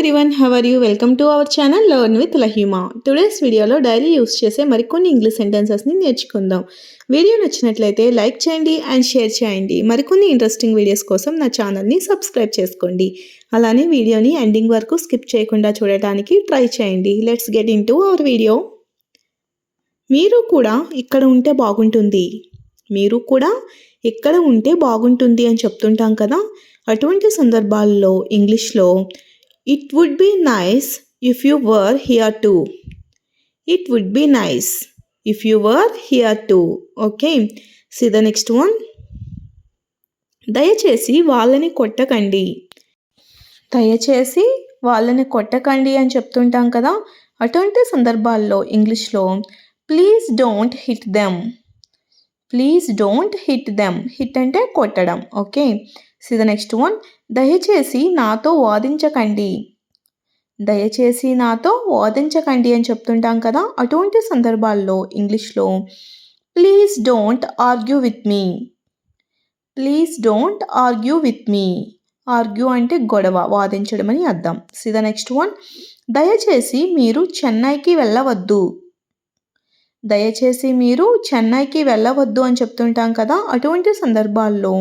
everyone, how are you? Welcome to our channel Learn with Lahima. Today's వీడియోలో daily use చేసే మరికొన్ని English సెంటెన్సెస్ని నేర్చుకుందాం. Video నచ్చినట్లయితే like చేయండి అండ్ షేర్ చేయండి. మరికొన్ని ఇంట్రెస్టింగ్ వీడియోస్ కోసం నా ఛానల్ని సబ్స్క్రైబ్ చేసుకోండి. అలానే వీడియోని ఎండింగ్ వరకు స్కిప్ చేయకుండా చూడటానికి ట్రై చేయండి. Let's get in to our video. మీరు కూడా ఇక్కడ ఉంటే బాగుంటుంది. మీరు కూడా ఇక్కడ ఉంటే బాగుంటుంది అని చెప్తుంటాం కదా. అటువంటి సందర్భాల్లో ఇంగ్లీష్లో it would be nice if you were here too. It would be nice if you were here too. Okay, see the next one. దయచేసి వాళ్ళని కొట్టకండి. దయచేసి వాళ్ళని కొట్టకండి అని చెప్తుంటాం కదా. అటువంటి సందర్భాల్లో ఇంగ్లీష్లో please don't hit them. Please don't hit them. Hit అంటే కొట్టడం. Okay, see the next one. దయచేసి నాతో వాదించకండి. దయచేసి నాతో వాదించకండి అని చెప్తుంటాం కదా. అటువంటి సందర్భాల్లో ఇంగ్లీష్లో please don't argue with me. Please don't argue with me. Argue అంటే గొడవ, వాదించడం అని అర్థం. See the next one. దయచేసి మీరు చెన్నైకి వెళ్ళవద్దు. దయచేసి మీరు చెన్నైకి వెళ్ళవద్దు అని చెప్తుంటాం కదా. అటువంటి సందర్భాల్లో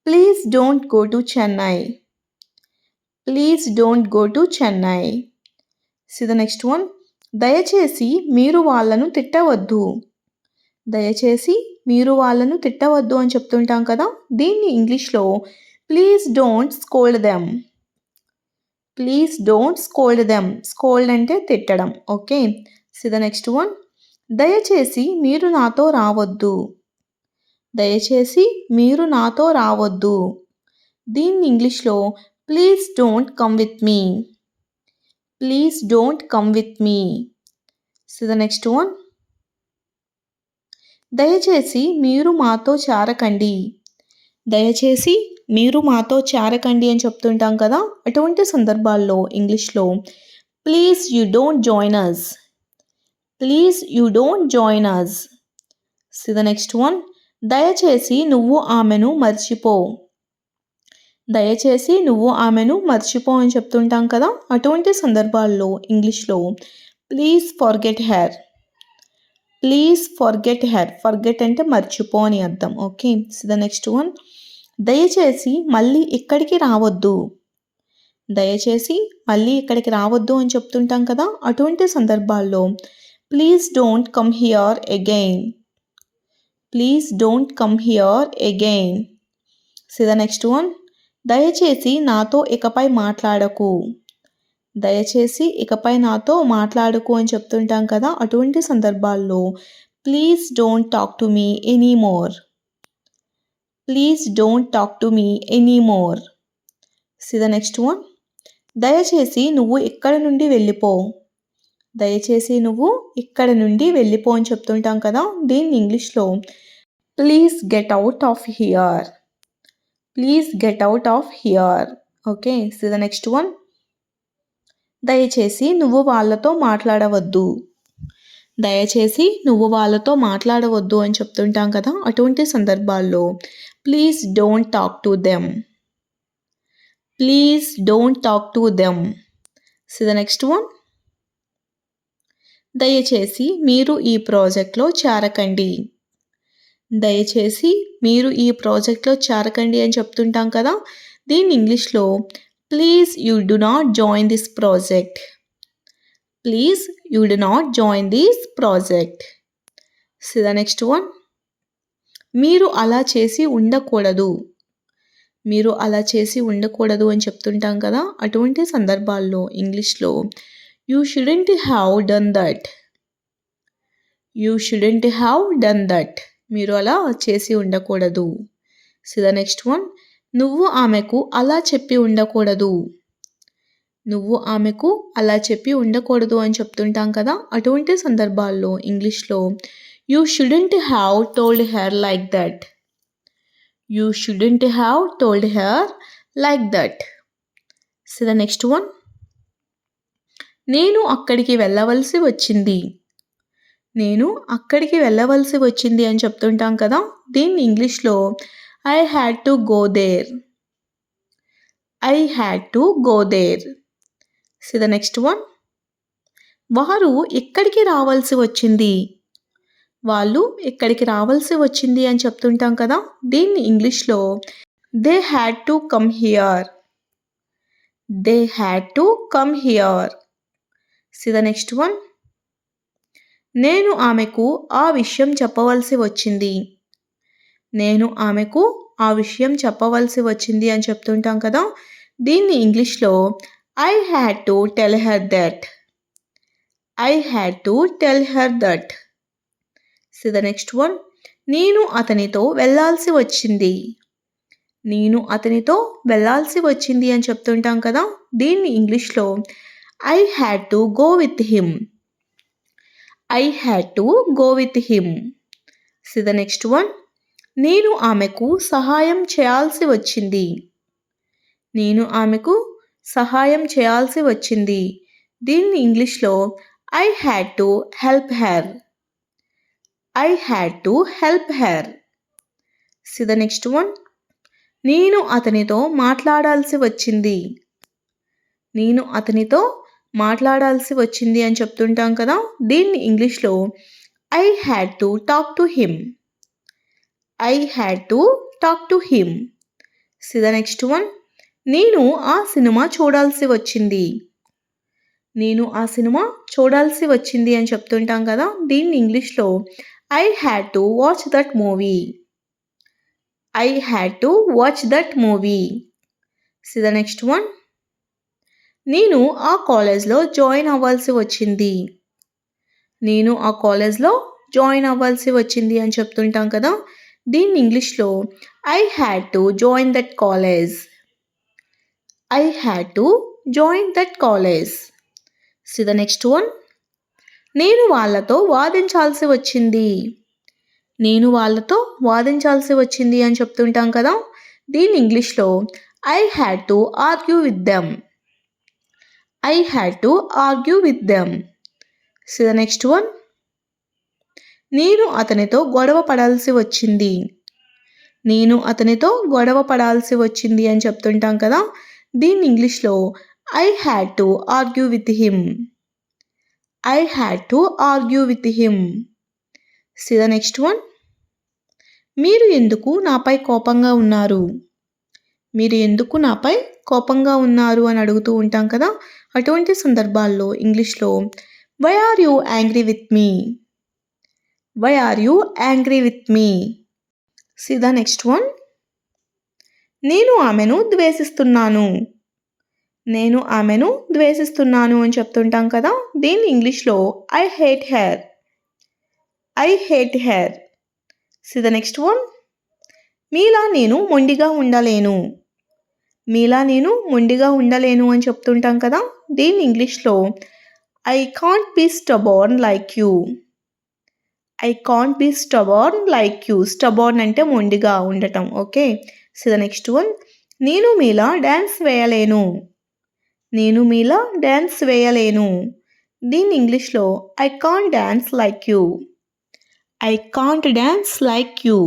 please don't go to Chennai. Please don't go to Chennai. See the next one. దయచేసి మీరు వాళ్ళను తిట్టవద్దు. దయచేసి మీరు వాళ్ళను తిట్టవద్దు అని చెప్తుంటాం కదా. దీన్ని ఇంగ్లీష్లో please don't scold them. Please don't scold them. Scold అంటే తిట్టడం. Okay, see the next one. దయచేసి మీరు నాతో రావద్దు. దయచేసి మీరు నాతో రావద్దు. దీన్ని ఇంగ్లీష్లో please don't come with me. Please don't come with me. So the next one. దయచేసి మీరు మాతో చేరకండి. దయచేసి మీరు మాతో చేరకండి అని చెప్తుంటాం కదా. అటువంటి సందర్భాల్లో ఇంగ్లీష్లో please you don't join us. Please you don't join us. So the next one. దయచేసి నువ్వు ఆమెను మర్చిపో. దయచేసి నువ్వు ఆమెను మర్చిపో అని చెప్తుంటాం కదా. అటువంటి సందర్భాల్లో ఇంగ్లీష్లో please forget her. Please forget her. Forget అంటే మర్చిపో అని అర్థం. Okay, so the next one. దయచేసి మళ్ళీ ఇక్కడికి రావద్దు. దయచేసి మళ్ళీ ఇక్కడికి రావద్దు అని చెప్తుంటాం కదా. అటువంటి సందర్భాల్లో please don't come here again. Please don't come here again. See the next one. దయచేసి నాతో ఇకపై మాట్లాడకు. దయచేసి ఇకపై నాతో మాట్లాడకు అని చెప్తుంటాం కదా. అటువంటి సందర్భాల్లో please don't talk to me anymore. Please don't talk to me anymore. See the next one. దయచేసి నువ్వు ఇక్కడ నుండి వెళ్ళిపో. దయచేసి నువ్వు ఇక్కడ నుండి వెళ్ళిపో అని చెప్తుంటాం కదా. దీన్ని ఇంగ్లీష్లో please get out of here. Please get out of here. Okay, so the next one. దయచేసి నువ్వు వాళ్ళతో మాట్లాడవద్దు. దయచేసి నువ్వు వాళ్ళతో మాట్లాడవద్దు అని చెప్తుంటాం కదా. అటువంటి సందర్భాల్లో please don't talk to them. Please don't talk to them. So the next one. దయచేసి మీరు ఈ ప్రాజెక్ట్లో చేరకండి. దయచేసి మీరు ఈ ప్రాజెక్ట్లో చేరకండి అని చెప్తుంటాం కదా. దీన్ని ఇంగ్లీష్లో please you do not join this project. Please you do not join this project. So the next one. మీరు అలా చేసి ఉండకూడదు. మీరు అలా చేసి ఉండకూడదు అని చెప్తుంటాం కదా. అటువంటి సందర్భాల్లో ఇంగ్లీష్లో you shouldn't have done that. You shouldn't have done that. మీరు అలా చేసి ఉండకూడదు. So the next one. నువ్వు ఆమెకు అలా చెప్పి ఉండకూడదు. నువ్వు ఆమెకు అలా చెప్పి ఉండకూడదు అని చెప్తుంటాం కదా. అటువంటి సందర్భాల్లో ఇంగ్లీష్లో you shouldn't have told her like that. You shouldn't have told her like that. So the next one. నేను అక్కడికి వెళ్ళవలసి వచ్చింది. నేను అక్కడికి వెళ్ళవలసి వచ్చింది అని చెప్తుంటాం కదా. దీన్ని ఇంగ్లీష్లో I had to go there. I had to go there. See the next one. వారు ఇక్కడికి రావాల్సి వచ్చింది. వాళ్ళు ఇక్కడికి రావాల్సి వచ్చింది అని చెప్తుంటాం కదా, దీన్ని ఇంగ్లీష్లో they had to come here. They had to come here. See the next one. నేను ఆమెకు ఆ విషయం చెప్పవలసి వచ్చింది. నేను ఆమెకు ఆ విషయం చెప్పవలసి వచ్చింది అని చెప్తుంటాం కదా, దీన్ని ఇంగ్లీష్లో I had to tell her that. I had to tell her that. See the next one. నేను అతనితో వెళ్ళాల్సి వచ్చింది. నేను అతనితో వెళ్ళాల్సి వచ్చింది అని చెప్తుంటాం కదా, దీన్ని ఇంగ్లీష్లో I had to go with him. I had to go with him. See the next one. నేను ఆమెకు సహాయం చేయాల్సి వచ్చింది. నేను ఆమెకు సహాయం చేయాల్సి వచ్చింది. దీన్ని ఇంగ్లీష్లో I had to help her. I had to help her. See the next one. నేను అతనితో మాట్లాడాల్సి వచ్చింది. నేను అతనితో మాట్లాడాల్సి వచ్చింది అని చెప్తుంటాం కదా, దీన్ని ఇంగ్లీష్లో I had to talk to him. I had to talk to him. See the next one. నేను ఆ సినిమా చూడాల్సి వచ్చింది. నేను ఆ సినిమా చూడాల్సి వచ్చింది అని చెప్తుంటాం కదా, దీన్ని ఇంగ్లీష్లో I had to watch that movie. I had to watch that movie. See the next one. నేను ఆ కాలేజ్లో జాయిన్ అవ్వాల్సి వచ్చింది. నేను ఆ కాలేజ్లో జాయిన్ అవ్వాల్సి వచ్చింది అని చెప్తుంటాం కదా, దీన్ని ఇంగ్లీష్లో I had to join that college. I had to join that college. See the next one. నేను వాళ్ళతో వాదించాల్సి వచ్చింది. నేను వాళ్ళతో వాదించాల్సి వచ్చింది అని చెప్తుంటాం కదా, దీన్ని ఇంగ్లీష్లో I had to argue with them. I had to argue with them. See the next one. నేను అతనితో గొడవ పడాల్సి వచ్చింది. నేను అతనితో గొడవ పడాల్సి వచ్చింది అని చెప్తుంటాం కదా, దీన్ని ఇంగ్లీష్లో I had to argue with him. I had to argue with him. See the next one. మీరు ఎందుకు నాపై కోపంగా ఉన్నారు. మీరు ఎందుకు నాపై కోపంగా ఉన్నారు అని అడుగుతూ ఉంటాం కదా, అటువంటి సందర్భాల్లో ఇంగ్లీష్లో why are you angry with me. Why are you angry with me. See the next one. నేను ఆమెను ద్వేషిస్తున్నాను. నేను ఆమెను ద్వేషిస్తున్నాను అని చెప్తుంటాం కదా, దీన్ని ఇంగ్లీష్లో I hate her. I hate her. See the next one. మీలా నేను మొండిగా ఉండలేను. మీలా నేను మొండిగా ఉండలేను అని చెప్తుంటాం కదా, దీన్ని ఇంగ్లీష్లో I can't be stubborn like you. I can't be stubborn like you. Stubborn అంటే మొండిగా ఉండటం. Okay. See the next one. నేను మీలా డ్యాన్స్ వేయలేను. నేను మీలా డ్యాన్స్ వేయలేను. దీన్ని ఇంగ్లీష్లో I can't dance like you. I can't dance like you.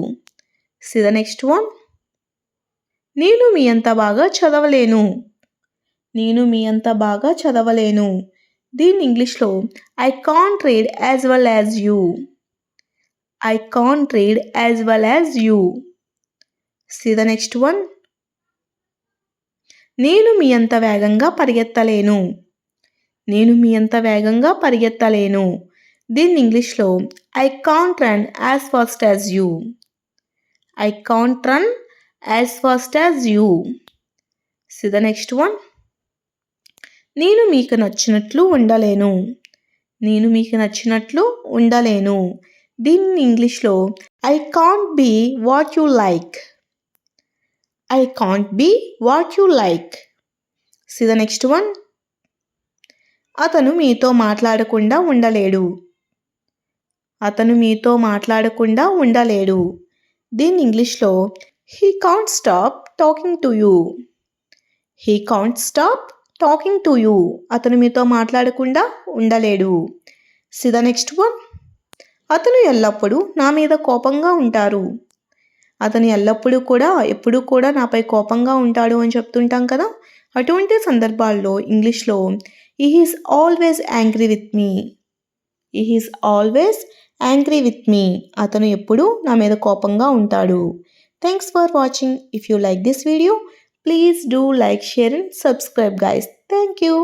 See the next one. నేను మీ అంత బాగా చదవలేను. నేను మీ అంత బాగా చదవలేను. దీన్ని ఇంగ్లీష్లో I can't read as well as you. I can't read as well as you. See the next one. నేను మీ అంత వేగంగా పరిగెత్తలేను. నేను మీ అంత వేగంగా పరిగెత్తలేను. దీన్ని ఇంగ్లీష్లో I can't run as fast as you. I can't run as fast as you. See the next one. నేను మీకు నచ్చినట్లు ఉండలేను. నేను మీకు నచ్చినట్లు ఉండలేను. దీన్ని ఇంగ్లీష్లో I can't be what you like. I can't be what you like. See the next one. అతను మీతో మాట్లాడకుండా ఉండలేడు. అతను మీతో మాట్లాడకుండా ఉండలేడు. దీన్ని ఇంగ్లీష్లో he can't stop talking to you. He can't stop talking to you. అతను మీతో మాట్లాడకుండా ఉండలేడు. See the next one. అతను ఎల్లప్పుడూ నా మీద కోపంగా ఉంటారు. అతను ఎప్పుడూ కూడా నాపై కోపంగా ఉంటాడు అని చెప్తుంటాం కదా, అటువంటి సందర్భాల్లో ఇంగ్లీష్లో he is always angry with me. He is always angry with me. అతను ఎప్పుడూ నా మీద కోపంగా ఉంటాడు. Thanks for watching. If you like this video, please do like, share and subscribe guys. Thank you.